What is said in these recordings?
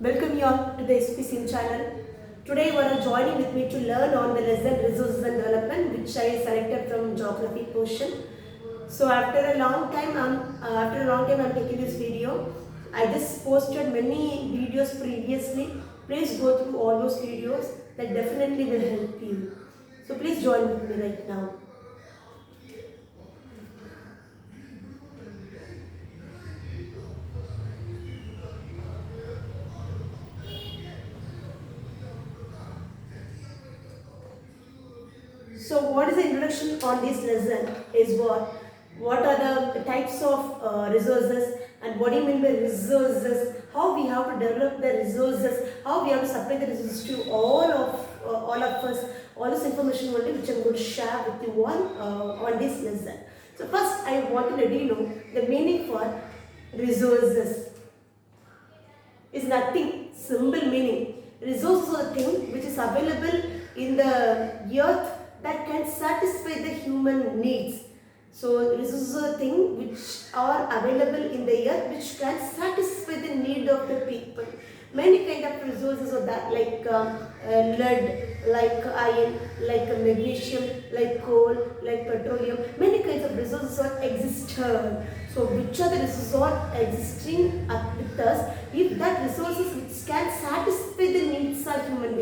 Welcome you all to the SPCM channel. Today you are joining with me to learn on the lesson resources and development, which I selected from geography portion. So after a long time I'm taking this video. I just posted many videos previously. Please go through all those videos. That definitely will help you. So please join with me right now. So what is the introduction on this lesson is what are the types of resources and what do you mean by resources, how we have to develop the resources, how we have to supply the resources to all of us, all this information only which I am going to share with you on this lesson. So first I want to let you know the meaning for resources is nothing, simple meaning. Resources are the thing which is available in the earth that can satisfy the human needs. So resources are the thing which are available in the earth which can satisfy the need of the people. Many kind of resources are that, like lead, like iron, like magnesium, like coal, like petroleum. Many kinds of resources are existed. So which are the resources are existing with us? If that resources which can satisfy the needs of human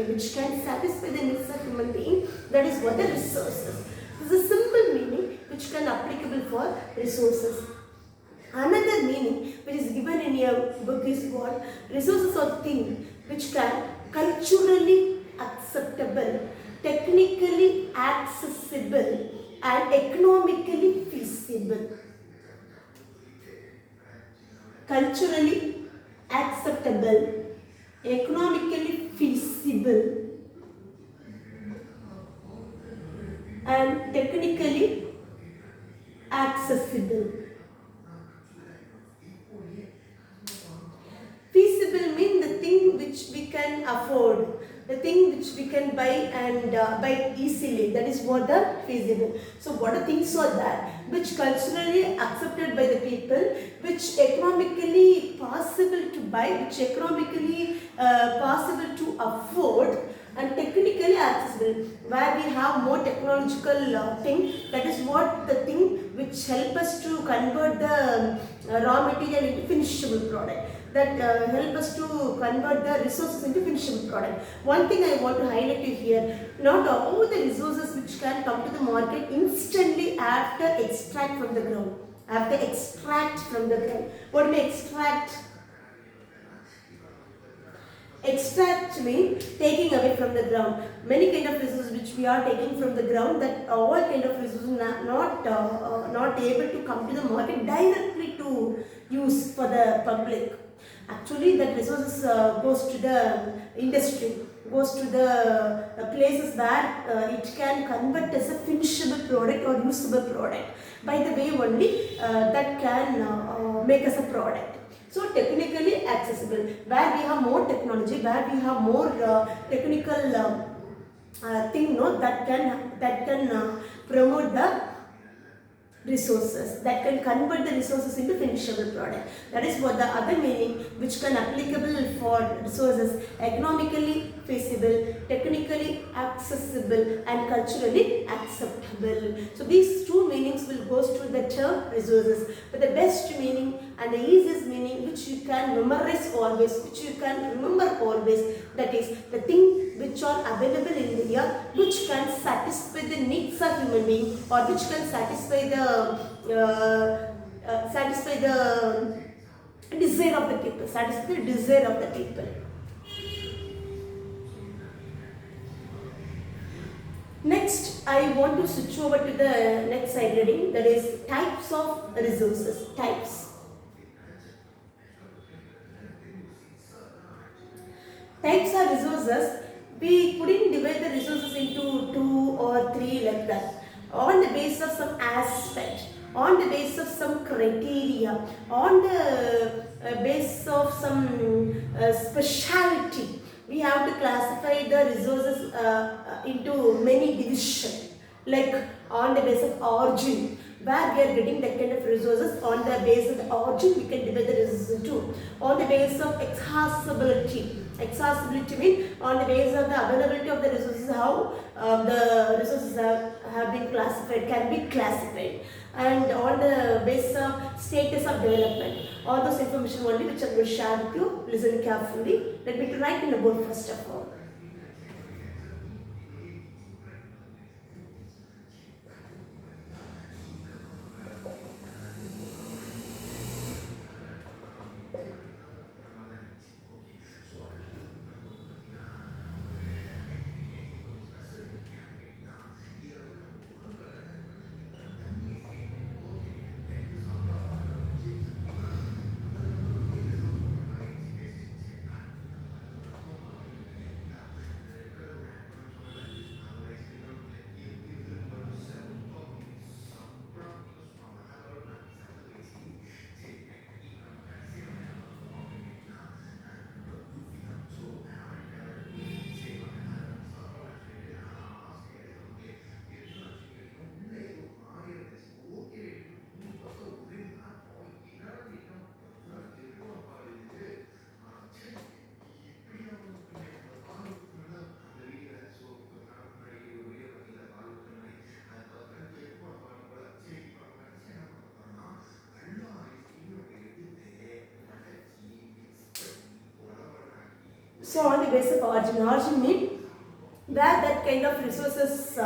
being, that is what the resources. This is a simple meaning which can applicable for resources. Another meaning which is given in your book is what? Resources are things which can culturally acceptable, technically accessible and economically feasible. Culturally acceptable, economically feasible and technically accessible. Feasible means the thing which we can afford, the thing which we can buy and buy easily. That is what the feasible. So what are things are that which culturally accepted by the people, which economically possible to buy, which economically possible to afford, and technically accessible, where we have more technological thing. That is what the thing which help us to convert the raw material into finishable product, that help us to convert the resources into finishable product. One thing I want to highlight you here, not all the resources which can come to the market instantly after extract from the ground. After extract from the ground. What do we extract? Extract means taking away from the ground. Many kind of resources which we are taking from the ground, that all kind of resources not able to come to the market directly to use for the public. Actually that resources goes to the industry, goes to the places where it can convert as a finishable product or usable product. By the way only that can make us a product. So technically accessible, where we have more technology, where we have more technical thing, no, that can promote the resources, that can convert the resources into finishable product. That is what the other meaning which can applicable for resources: economically feasible, technically accessible and culturally acceptable. So these two meanings will go to the term resources. But the best meaning and the easiest meaning which you can memorize always, which you can remember always, that is the thing which are available in the earth which can satisfy the needs of human being, or which can satisfy the desire of the people, satisfy the desire of the people. Next, I want to switch over to the next slide reading, that is types of resources. Types of resources, we couldn't divide the resources into 2 or 3 like that. On the basis of some aspect, on the basis of some criteria, on the basis of some speciality, we have to classify the resources into many divisions. Like on the basis of origin, where we are getting that kind of resources. On the basis of the origin, we can divide the resources into. On the basis of accessibility. Accessibility means on the basis of the availability of the resources, how the resources have been classified, can be classified. And on the basis of status of development, all those information only which I will share with you. Listen carefully. Let me write in the board first of all. So on the basis of origin means where that kind of resources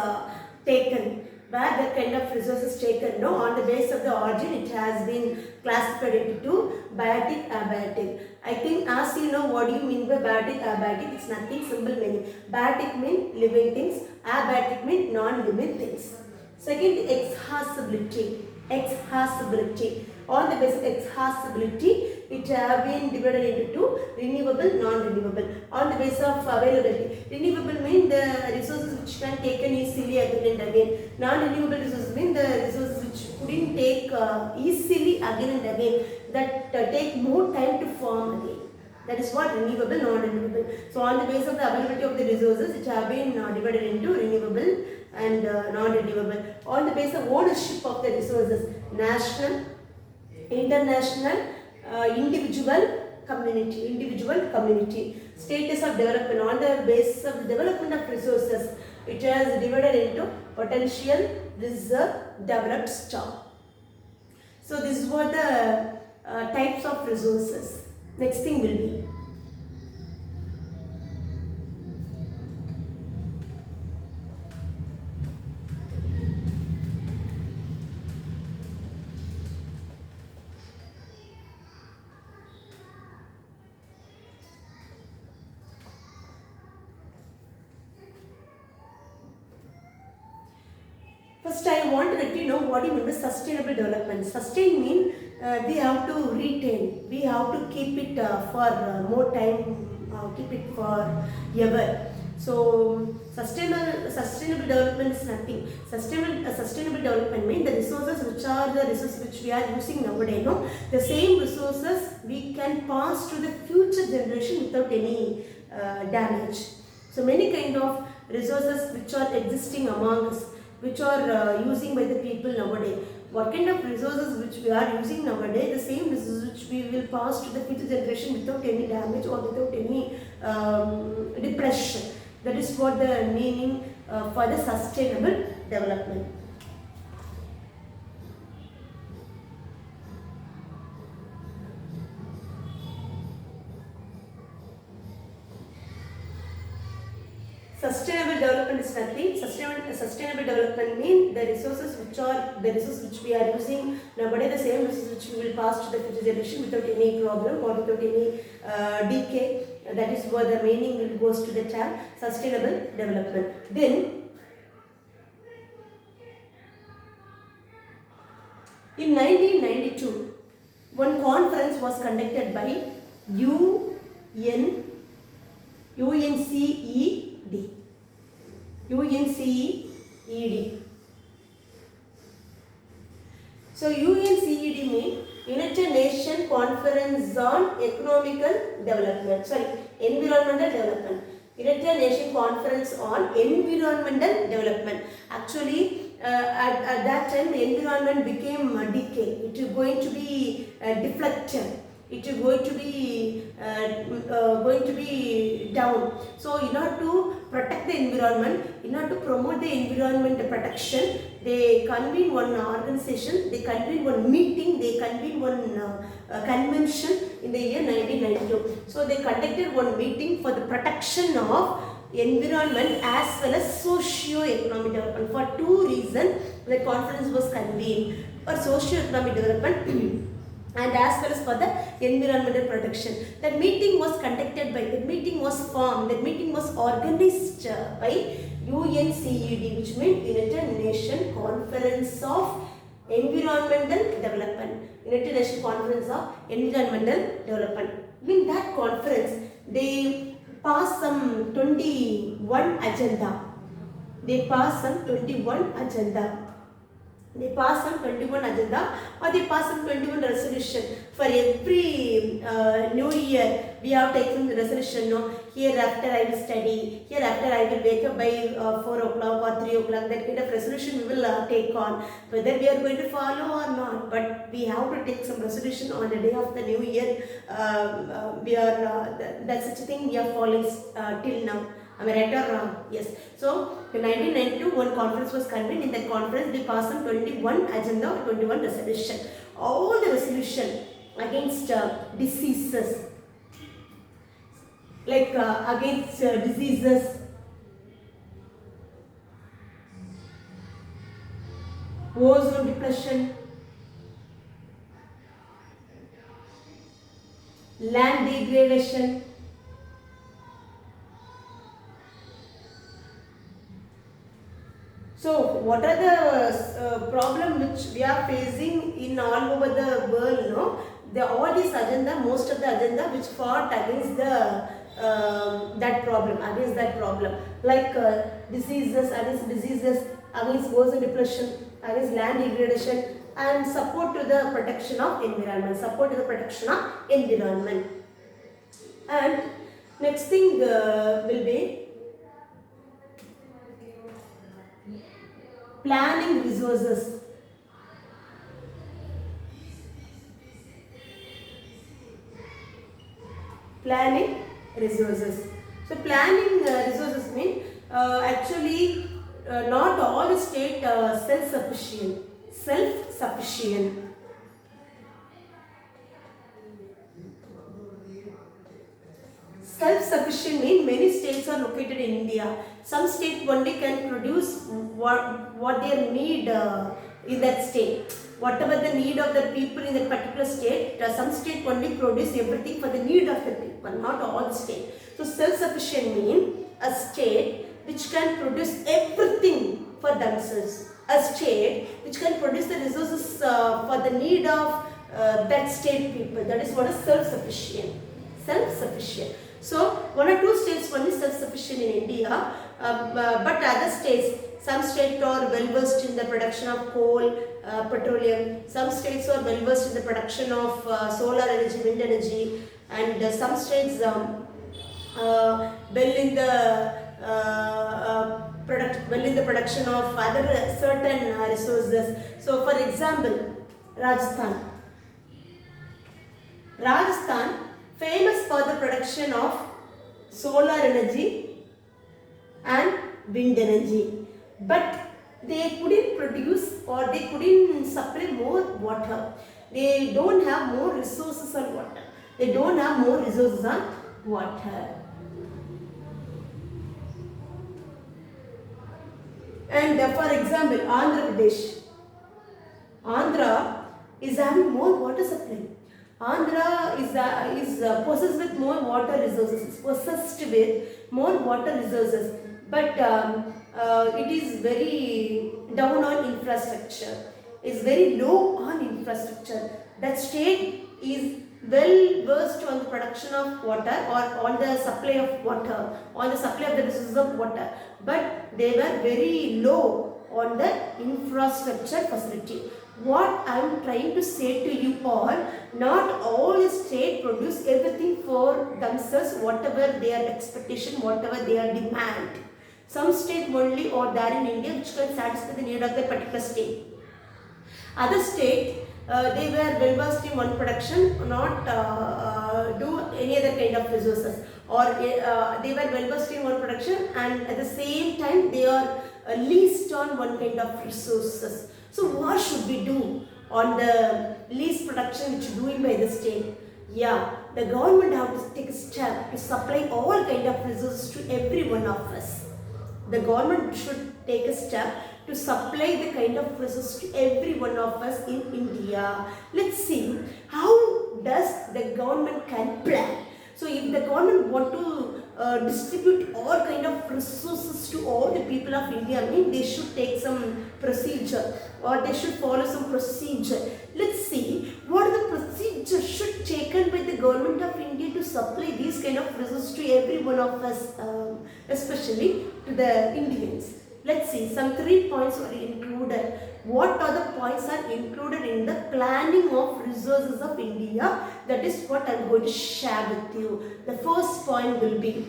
taken, where that kind of resources taken, no, on the basis of the origin it has been classified into two, biotic, abiotic. I think as you know what do you mean by biotic, abiotic, it's nothing simple meaning. Biotic means living things, abiotic means non-living things. Second, accessibility. Accessibility. On the basis of accessibility, it have been divided into two, renewable, non-renewable. On the basis of availability, renewable means the resources which can taken easily again and again. Non-renewable resources mean the resources which couldn't take easily again and again, that take more time to form again. That is what renewable, non-renewable. So on the basis of the availability of the resources, it have been divided into renewable and non-renewable. On the basis of ownership of the resources, national, international, individual community. Status of development, on the basis of the development of resources, it has divided into potential, reserve, developed, stock. So this is what the types of resources. Next thing will be first, I want to let you know what do you mean by sustainable development. Sustain means we have to retain, we have to keep it for more time, keep it for ever. So sustainable development is nothing. Sustainable development means the resources which are the resources which we are using nowadays. No, the same resources we can pass to the future generation without any damage. So many kind of resources which are existing among us, which are using by the people nowadays. What kind of resources which we are using nowadays, the same resources which we will pass to the future generation without any damage or without any depression. That is what the meaning for the sustainable development. Sustainable development is nothing. Sustainable development means the resources which we are using nowadays, the same resources which we will pass to the future generation without any problem or without any decay. That is what the meaning will goes to the term sustainable development. Then in 1992, one conference was conducted by UNCED. So UNCED means United Nations Conference on Environmental Development. United Nations Conference on Environmental Development. Actually, at that time the environment became decay. It is going to be deflected. It is going to be down. So in order to protect the environment, in order to promote the environment protection, they convene one organization, they convene one meeting, they convene one convention in the year 1992. So they conducted one meeting for the protection of environment as well as socio-economic development. For two reasons, the conference was convened: for socio-economic development and as well as for the environmental protection. That meeting was conducted by, that meeting was formed, that meeting was organized by UNCED, which means United Nations Conference of Environmental Development. United Nations Conference of Environmental Development. In that conference, they passed some 21 agenda. They passed some 21 agenda. They pass on 21 agenda, or they pass on 21 resolution. For every new year, we have taken the resolution, no, hereafter I will study, hereafter I will wake up by 4 o'clock or 3 o'clock, that kind of resolution we will take on. Whether we are going to follow or not, but we have to take some resolution on the day of the new year. We are, that's such a thing we are following till now. Am I right or wrong? Yes. So, in 1992, one conference was convened. In that conference, they passed on 21 agenda, 21 resolution. All the resolution against diseases, like against diseases, ozone depletion, land degradation, so what are the problem which we are facing in all over the world, no? All these agenda, most of the agenda which fought against the that problem, like diseases, against ozone depletion, against land degradation, and support to the protection of environment, And next thing will be planning resources. Planning resources. So planning resources mean actually not all state self-sufficient. Self-sufficient means many states are located in India. Some state only can produce what they need in that state. Whatever the need of the people in that particular state, some state only produce everything for the need of the people, not all state. So self-sufficient means a state which can produce everything for themselves. A state which can produce the resources for the need of that state people. That is what is self-sufficient. So, one or two states only self-sufficient in India, but other states, some states are well versed in the production of coal, petroleum. Some states are well versed in the production of solar energy, wind energy, and some states well in the production of other certain resources. So, for example, Rajasthan famous for the production of solar energy and wind energy, but they couldn't produce or they couldn't supply more water. They don't have more resources on water. And for example, Andhra is having more water supply. Andhra is possessed with more water resources. But it is very down on infrastructure. It's very low on infrastructure. That state is well versed on the production of water or on the supply of water, on the supply of the resources of water, but they were very low on the infrastructure facility. What I am trying to say to you all, not all states produce everything for themselves, whatever their expectation, whatever their demand. Some state only are there in India which can satisfy the need of the particular state. Other state, they were well versed in one production, not do any other kind of resources, or they were well versed in one production and at the same time they are leased on one kind of resources. So what should we do on the lease production which is doing by the state? Yeah, the government have to take a step to supply all kind of resources to every one of us. The government should take a step to supply the kind of resources to every one of us in India. Let's see how does the government can plan. So if the government want to distribute all kind of resources to all the people of India, I mean they should take some procedure or they should follow some procedure. Let's see what are the procedures should taken by the government of India to supply these kind of resources to every one of us, especially to the Indians. Let's see, some 3 points are included. What are the points are included in the planning of resources of India? That is what I am going to share with you. The first point will be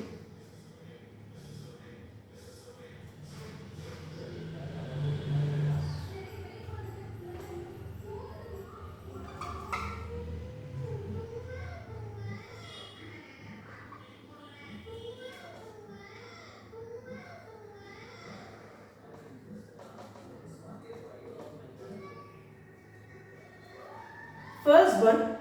first one,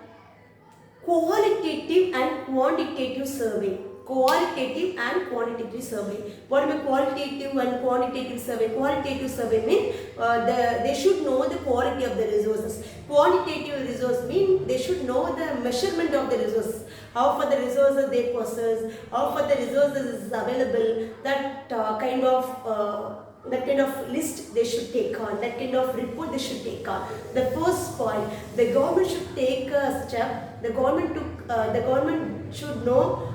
qualitative and quantitative survey. Qualitative and quantitative survey. What is qualitative and quantitative survey? Qualitative survey means they should know the quality of the resources. Quantitative resource means they should know the measurement of the resources. How far the resources they possess, how far the resources is available. That kind of list they should take on, that kind of report they should take on. The first point, the government should take a step. The government should know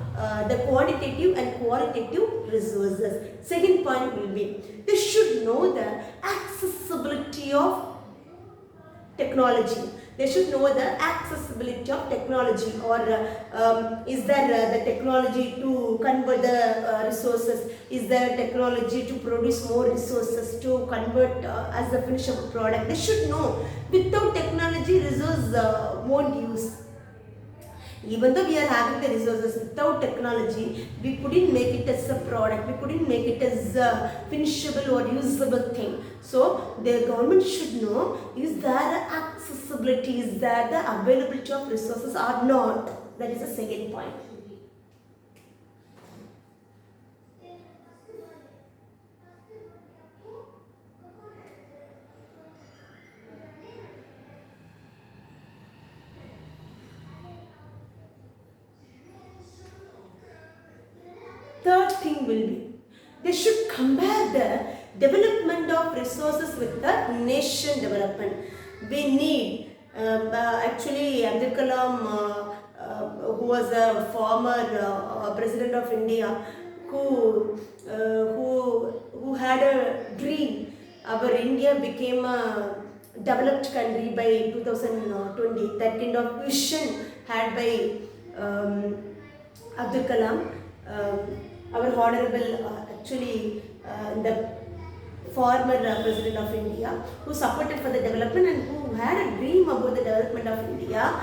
the quantitative and qualitative resources. Second point will be, they should know the accessibility of technology. They should know the accessibility of technology, or is there the technology to convert the resources, is there technology to produce more resources to convert as the finished product. They should know. Without technology, resource won't use. Even though we are having the resources, without technology, we couldn't make it as a product, we couldn't make it as a finishable or usable thing. So the government should know, is there accessibility, is there the availability of resources or not. That is the second point. Third thing will be, they should compare the development of resources with the nation development. We need, actually Abdul Kalam, who was a former president of India, who had a dream. Our India became a developed country by 2020. That kind of vision had by Abdul Kalam. Our honorable, the former president of India, who supported for the development and who had a dream about the development of India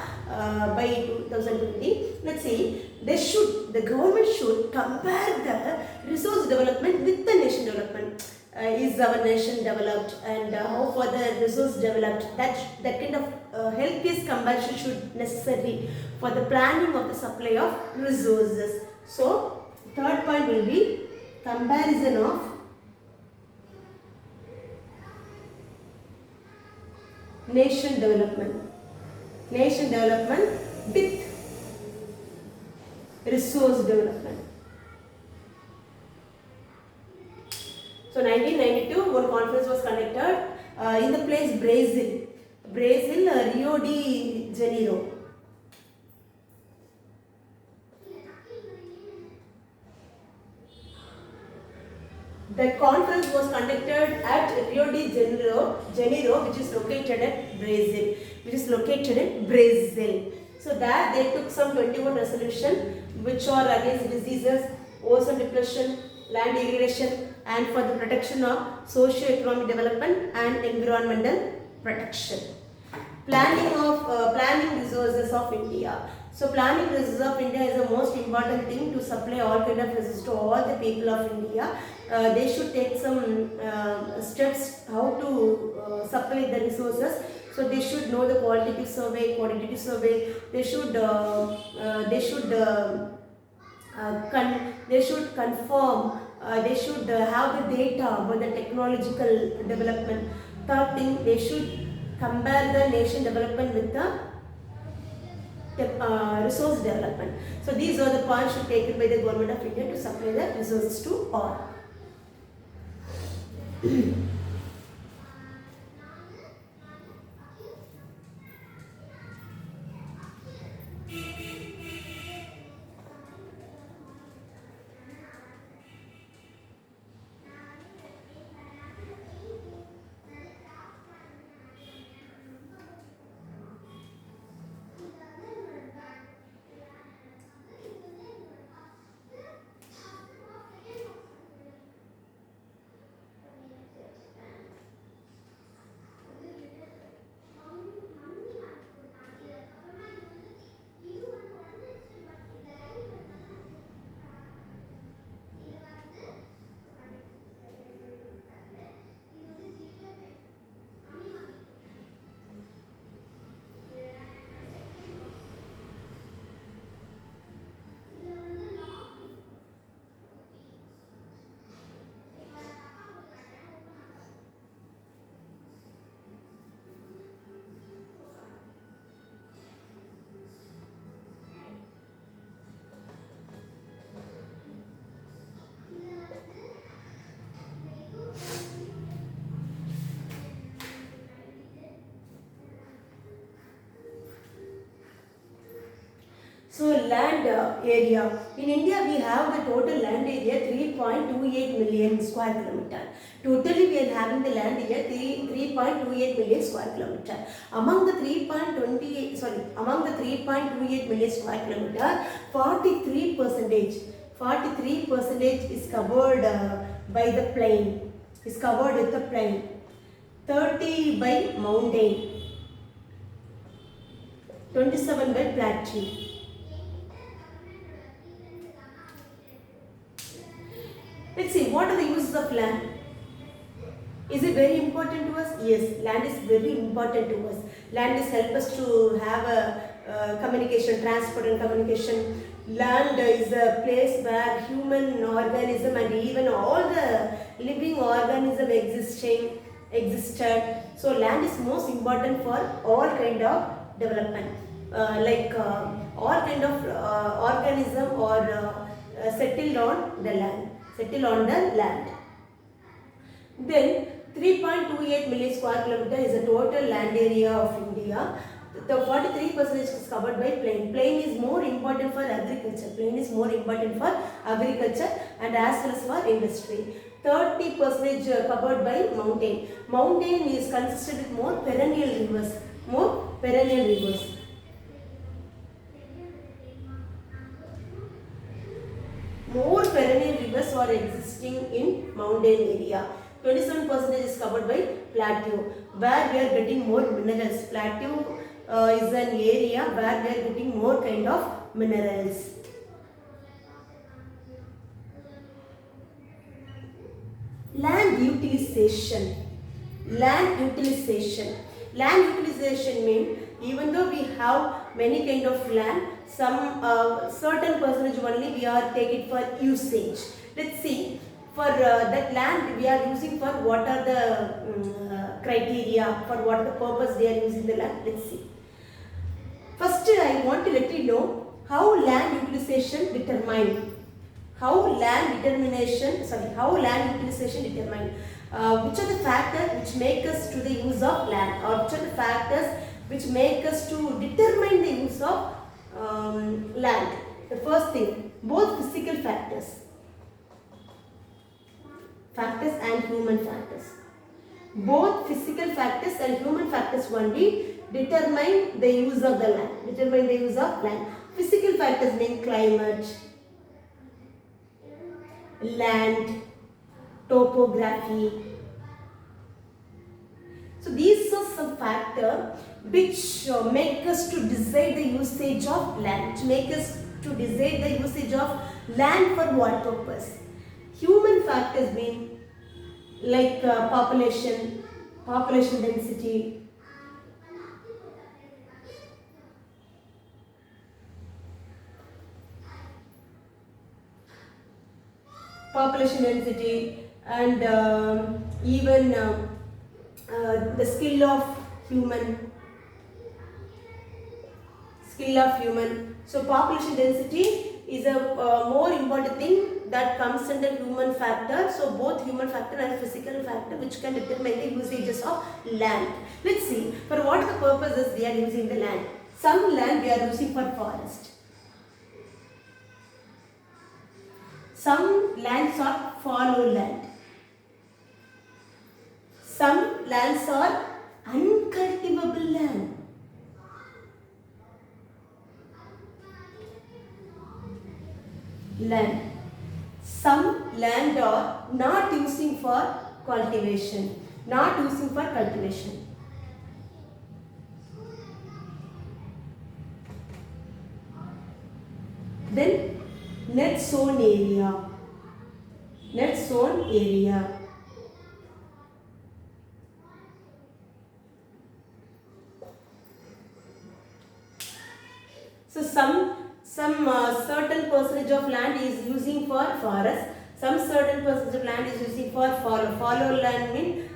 by 2020. Let's see, the government should compare the resource development with the nation development. Is our nation developed, and how far the resource developed? That kind of healthiest comparison should necessary for the planning of the supply of resources. So third point will be comparison of nation development with resource development. So 1992 one conference was conducted in the place Brazil, Rio de Janeiro. The conference was conducted at Rio de Janeiro, which is located in Brazil. So there they took some 21 resolutions which are against diseases, ozone depletion, land degradation, and for the protection of socio-economic development and environmental protection. Planning resources of India. So planning resources of India is the most important thing to supply all kind of resources to all the people of India. They should take some steps how to supply the resources. So they should know the qualitative survey, quantitative survey. They should confirm. They should have the data about the technological development. Third thing, they should compare the nation development with the resource development. So these are the points should taken by the government of India to supply the resources to all. So land area. In India we have the total land area 3.28 million square kilometer. Totally we are having the land area 3.28 million square kilometer. Among the 3.28 million square kilometer, 43% is covered by the plain. Is covered with the plain. 30 by mountain. 27 by plateau. Let's see, what are the uses of land? Is it very important to us? Yes, land is very important to us. Land is help us to have a communication, transport and communication. Land is a place where human organism and even all the living organism existed. So land is most important for all kind of development. All kind of organism or settled on the land. Then 3.28 million square kilometer is the total land area of India. The 43% is covered by plain. Plain is more important for agriculture. And as well as for industry. 30% covered by mountain. Mountain is consisted with more perennial rivers. More perennial rivers are existing in mountain area. 27% is covered by plateau, where we are getting more minerals. Plateau is an area where we are getting more kind of minerals. Land utilization. Land utilization means even though we have many kind of land, some certain percentage only we are taking for usage. Let's see, for that land we are using for what are the criteria, for what the purpose they are using the land. Let's see. First I want to let you know how land utilization determined. How land utilization determined. Which are the factors which make us to the use of land, or which are the factors which make us to determine the use of land. The first thing, both physical factors and human factors. Both physical factors and human factors only determine the use of the land. Physical factors mean climate, land, topography. So these are some factors which make us to decide the usage of land, which make us to decide the usage of land for what purpose. Human factors being like population density, and even the skill of human. So population density is a more important thing that comes under human factor. So both human factor and physical factor which can determine the usages of land. Let's see for what the purposes we are using the land. Some land we are using for forest. Some lands are fallow land. Some lands are uncultivable land. Some land are not using for cultivation. Then net zone area. So some certain percentage of land is using for forest. Some certain percentage of land is using for fallow. Fallow land means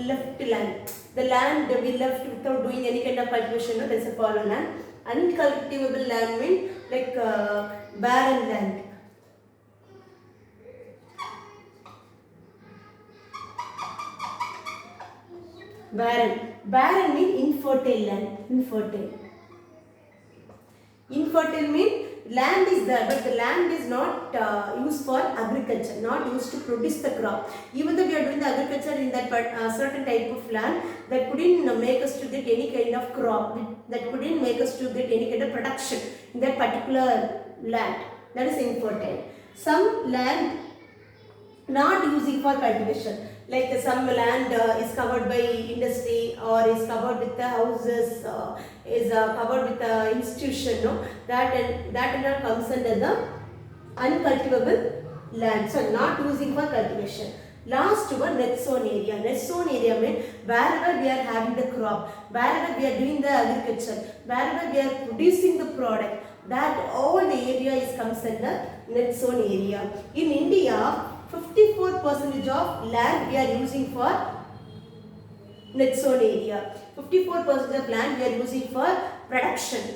left land. The land we left without doing any kind of cultivation. That is a fallow land. Uncultivable land means like barren land. Barren means infertile land. Infertile means land is there, but the land is not used for agriculture, not used to produce the crop. Even though we are doing the agriculture in that certain type of land, that couldn't make us to get any kind of crop, that couldn't make us to get any kind of production in that particular land. That is infertile. Some land not using for cultivation, like some land is covered by industry or is covered with the houses, is covered with the institution, no? That and all comes under the uncultivable land, so not using for cultivation. Last one, net zone area. Net zone area means wherever we are having the crop, wherever we are doing the agriculture, wherever we are producing the product, that all the area is comes under net zone area. In India, 54% of land we are using for net zone area. 54% of land we are using for production.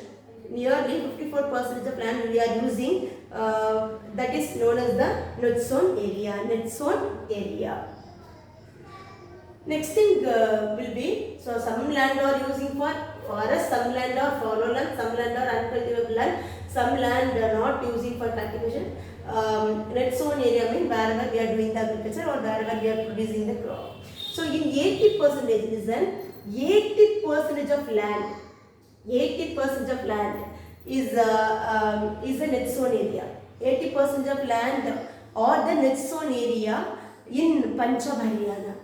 Nearly 54% of land we are using, that is known as the net zone area. Next thing will be, so some land are using for forest, some land are fallow land, some land are uncultivable land, some land are not using for cultivation. Net zone area means wherever we are doing the agriculture or wherever we are producing the crop. So in 80%, listen, 80% of land, 80% of land is a net zone area. 80% of land or the net zone area in Punjab, Haryana.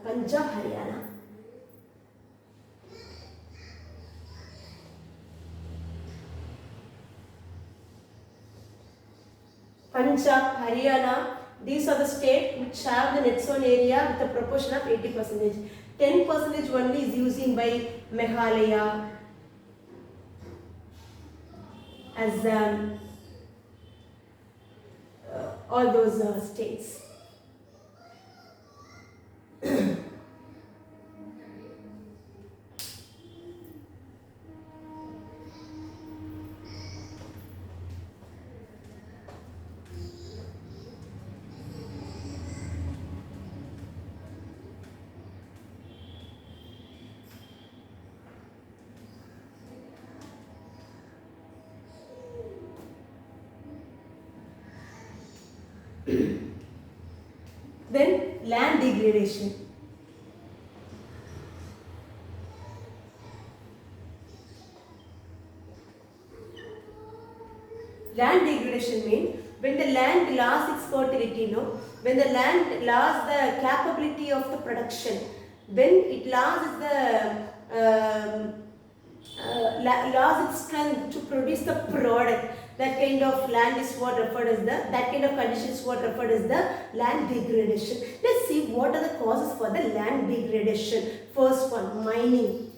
Punjab, Haryana, these are the states which have the net zone area with a proportion of 80%. 10% only is using by Meghalaya, Assam, all those states. Then land degradation. Land degradation means When the land lost its fertility, no, when the land lost the capability of the production, when it lost lost its strength to produce the product, that kind of land is what referred as the, that kind of condition is what referred as the land degradation. Let's see what are the causes for the land degradation. First one, mining.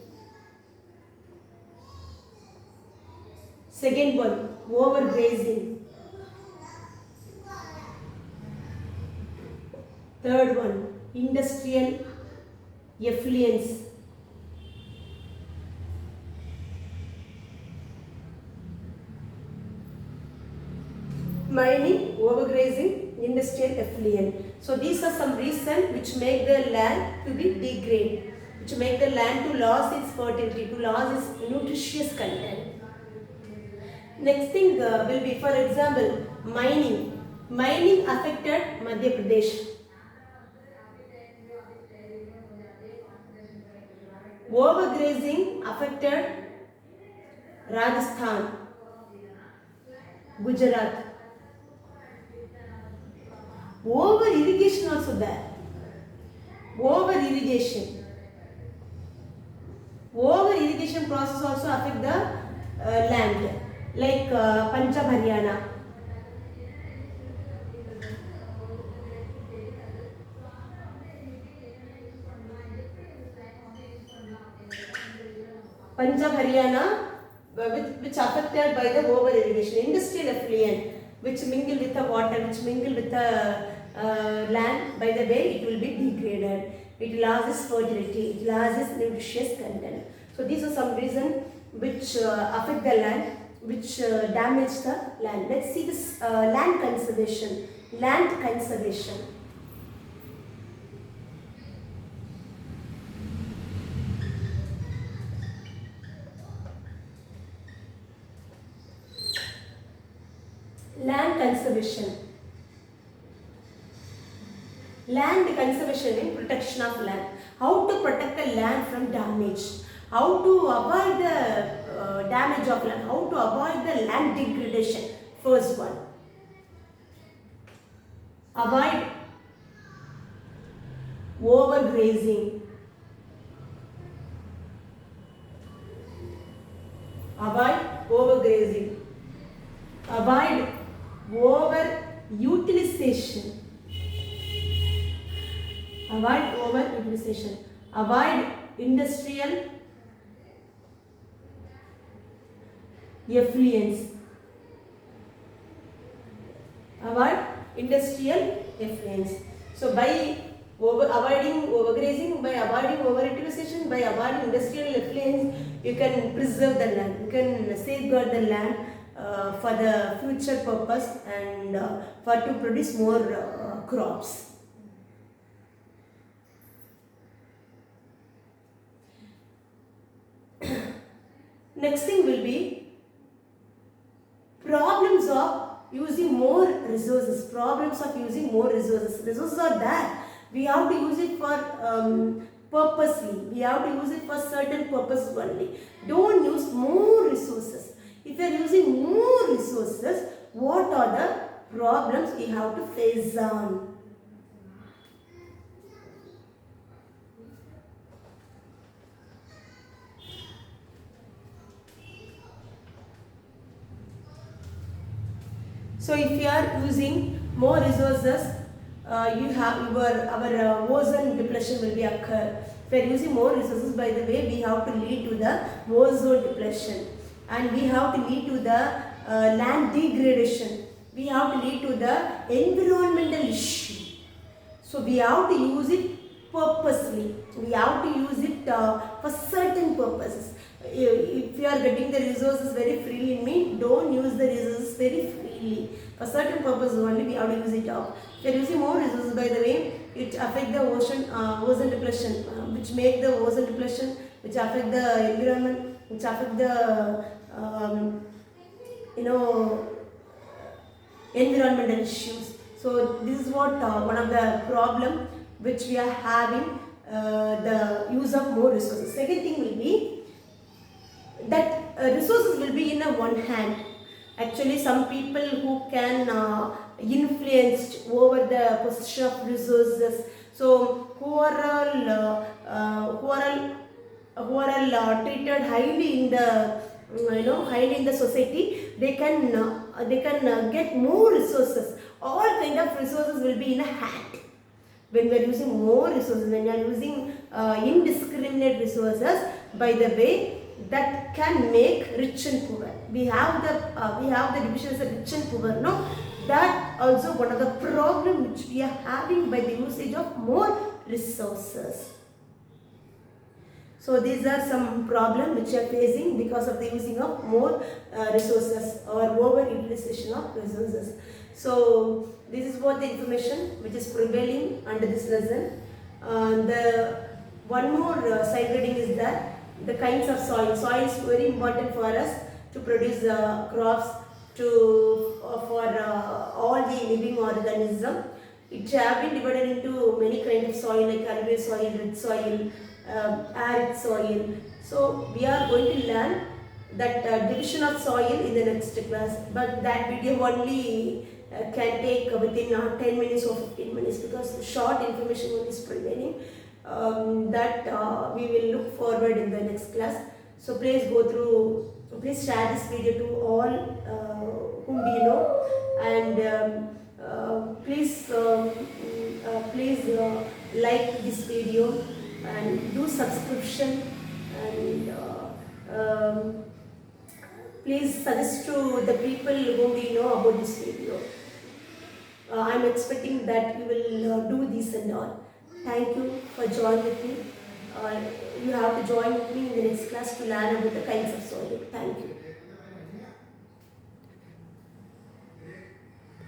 Second one, overgrazing. Third one, industrial effluence. Mining, overgrazing, industrial effluent. So these are some reasons which make the land to be degraded, which make the land to lose its fertility, to lose its nutritious content. Next thing will be, for example, mining. Mining affected Madhya Pradesh. Overgrazing affected Rajasthan, Gujarat. Over irrigation also there. Over irrigation. Over irrigation process also affect the land, like Punjab, Haryana. Punjab, Haryana, which affected by the over irrigation. Industrial effluent, which mingle with the water, which mingle with the land, by the way, it will be degraded. It loses fertility, it loses nutritious content. So these are some reasons which affect the land, which damage the land. Let's see this land conservation. Land conservation. Land conservation. Land conservation means protection of land. How to protect the land from damage. How to avoid the damage of land. How to avoid the land degradation. First one. Avoid overgrazing. Avoid overgrazing. Avoid overutilization. Avoid overutilization. Avoid industrial effluence. Avoid industrial effluence. So by avoiding overgrazing, by avoiding overutilization, by avoiding industrial effluence, you can preserve the land. You can safeguard the land for the future purpose and for to produce more crops. Next thing will be problems of using more resources. Problems of using more resources. Resources are there. We have to use it for purposely. We have to use it for certain purposes only. Don't use more resources. If you are using more resources, what are the problems we have to face on? So if you are using more resources, you have our ozone depletion will be occur. If we are using more resources, by the way, we have to lead to the ozone depletion, and we have to lead to the land degradation. We have to lead to the environmental issue. So we have to use it purposely. We have to use it for certain purposes. If you are getting the resources very freely, don't use the resources very freely. For certain purposes only we have to use it up. If you are using more resources, by the way, it affect the ozone depletion, which make the ozone depletion, which affect the environment, which affect the environmental issues. So this is what one of the problem which we are having, the use of more resources. Second thing will be that resources will be in a one hand. Actually, some people who can influenced over the possession of resources. So who are all treated highly in the highly in the society, they can get more resources. All kind of resources will be in a hat. When we are using more resources, when we are using indiscriminate resources, by the way, that can make rich and poor. We have the divisions of rich and poor. No, that also one of the problem which we are having by the usage of more resources. So these are some problems which we are facing because of the using of more resources or over utilization of resources. So this is what the information which is prevailing under this lesson. The one more side reading is that the kinds of soil. Soil is very important for us to produce crops for all the living organism. It have been divided into many kinds of soil like alluvial soil, rich soil, arid soil. So we are going to learn that division of soil in the next class, but that video only can take within 10 minutes or 15 minutes because short information only is prevailing. That we will look forward in the next class. So please go through, please share this video to all whom do you know, and please like this video and do subscription, and please suggest to the people whom do you know about this video. I am expecting that you will do this and all. Thank you for joining with me. You have to join with me in the next class to learn about the kinds of soil. Thank you.